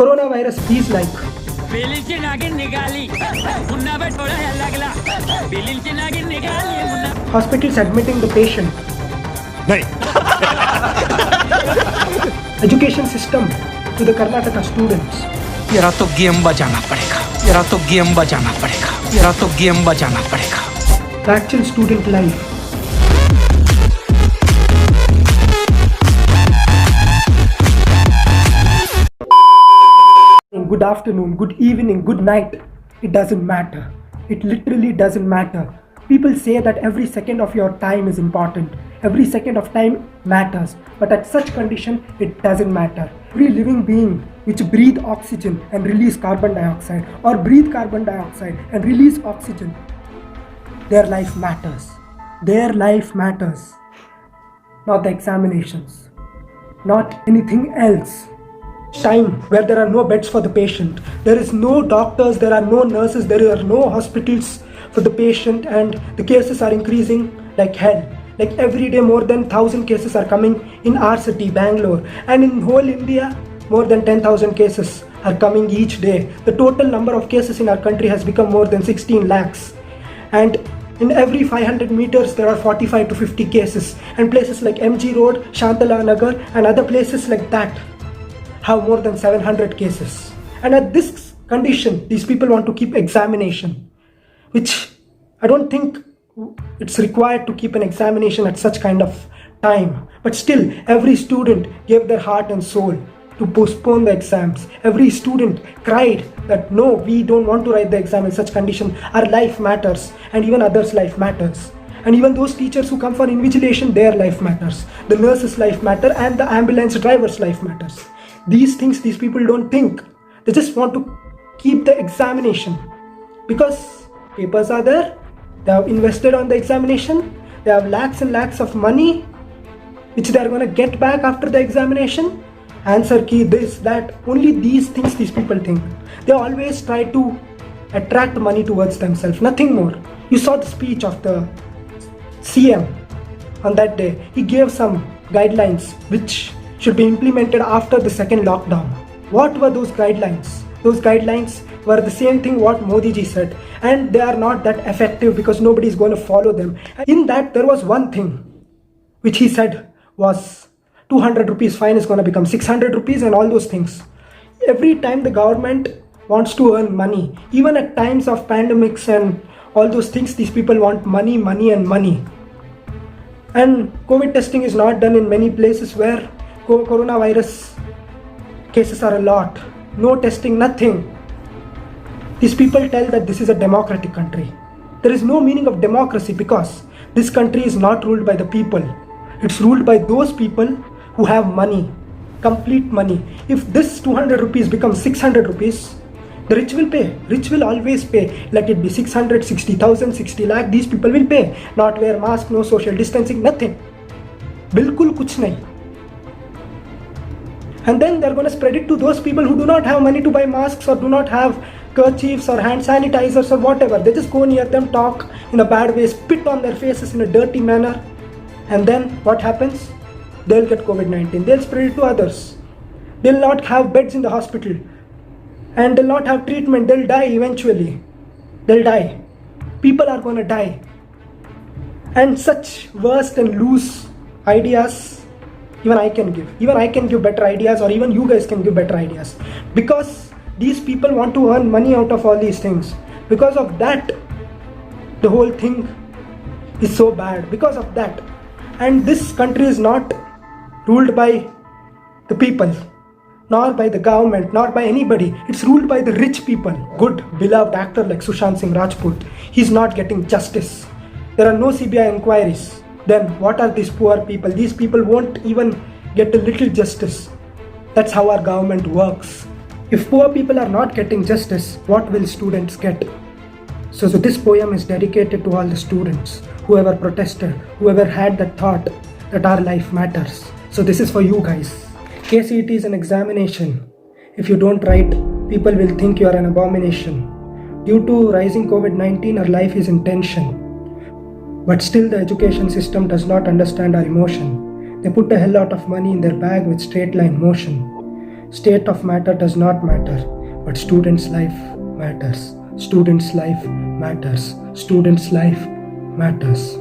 coronavirus feels like. बिलीची नागिन निघाली पुन्हा बे थोडा यायला लागला बिलीची नागिन निघाली पुन्हा Hospitals admitting the patient. नहीं Education system to the Karnataka students. मेरा तो गेम बजाना पड़ेगा, मेरा तो गेम बजाना पड़ेगा, मेरा तो गेम बजाना पड़ेगा। The actual student life. Good afternoon, good evening, good night. It doesn't matter. It literally doesn't matter. People say that every second of your time is important. Every second of time matters. But at such condition, it doesn't matter. Every living being which breathe oxygen and release carbon dioxide, or breathe carbon dioxide and release oxygen, their life matters. Their life matters. Not the examinations. Not anything else. Time where there are no beds for the patient, there is no doctors, there are no nurses, there are no hospitals for the patient, and the cases are increasing like hell. Like every day more than 1,000 cases are coming in our city, Bangalore, and in whole India more than 10,000 cases are coming each day. The total number of cases in our country has become more than 16 lakhs, and in every 500 meters there are 45 to 50 cases, and places like MG Road, Shantala Nagar and other places like that have more than 700 cases. And at this condition, these people want to keep examination, which I don't think it's required to keep an examination at such kind of time. But still, every student gave their heart and soul to postpone the exams. Every student cried that no, we don't want to write the exam in such condition. Our life matters, and even others' life matters. And even those teachers who come for invigilation, their life matters. The nurse's life matters, and the ambulance driver's life matters. These things these people don't think. They just want to keep the examination because papers are there. They have invested on the examination. They have lakhs and lakhs of money which they are going to get back after the examination. Answer key, this, that. Only these things these people think. They always try to attract money towards themselves, nothing more. You saw the speech of the CM on that day. He gave some guidelines which should be implemented after the second lockdown. What were those guidelines? Those guidelines were the same thing what Modi ji said, and they are not that effective because nobody is going to follow them. In that there was one thing which he said was 200 rupees fine is going to become 600 rupees and all those things. Every time the government wants to earn money, even at times of pandemics and all those things, these people want money, money and money. And COVID testing is not done in many places where coronavirus cases are a lot. No testing, nothing. These people tell that this is a democratic country. There is no meaning of democracy because this country is not ruled by the people. It's ruled by those people who have money, complete money. If this 200 rupees becomes 600 rupees, the rich will pay. Rich will always pay. Let it be 600, 60,000, 60 lakh. These people will pay. Not wear mask, no social distancing, nothing. Bilkul kuch nahi. And then they're going to spread it to those people who do not have money to buy masks or do not have kerchiefs or hand sanitizers or whatever. They just go near them, talk in a bad way, spit on their faces in a dirty manner. And then what happens? They'll get COVID-19. They'll spread it to others. They'll not have beds in the hospital. And they'll not have treatment. They'll die eventually. They'll die. People are going to die. And such worst and loose ideas even I can give. Even I can give better ideas, or even you guys can give better ideas. Because these people want to earn money out of all these things. Because of that, the whole thing is so bad. Because of that. And this country is not ruled by the people, nor by the government, nor by anybody. It's ruled by the rich people. Good, beloved actor like Sushant Singh Rajput, he's not getting justice. There are no CBI inquiries. Then what are these poor people? These people won't even get a little justice. That's how our government works. If poor people are not getting justice, what will students get? So this poem is dedicated to all the students, whoever protested, whoever had that thought that our life matters. So this is for you guys. KCET is an examination. If you don't write, people will think you are an abomination. Due to rising COVID-19, our life is in tension. But still the education system does not understand our emotion. They put a hell lot of money in their bag with straight line motion. State of matter does not matter, but student's life matters. Student's life matters. Student's life matters.